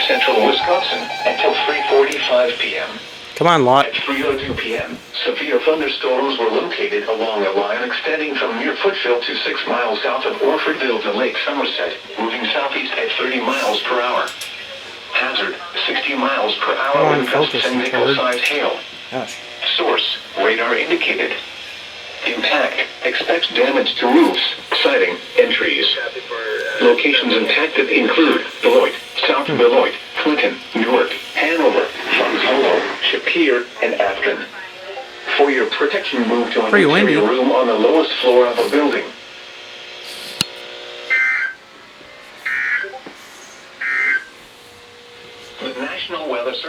central Wisconsin until 3:45 p.m. Come on, Lot. At 3:02 p.m., severe thunderstorms were located along a line extending from near Footville to 6 miles south of Orfordville to Lake Somerset, moving southeast at 30 miles per hour. Hazard, 60 miles per hour with gusts and nickel-sized hail. Gosh. Source, radar indicated. Impact, expects damage to roofs, siding, and trees. Locations impacted include Beloit, South Beloit, Clinton, Newark, Hanover, Funds Hollow, Shapir, and Afton. For your protection, move to an interior room on the lowest floor of a building. The National Weather Service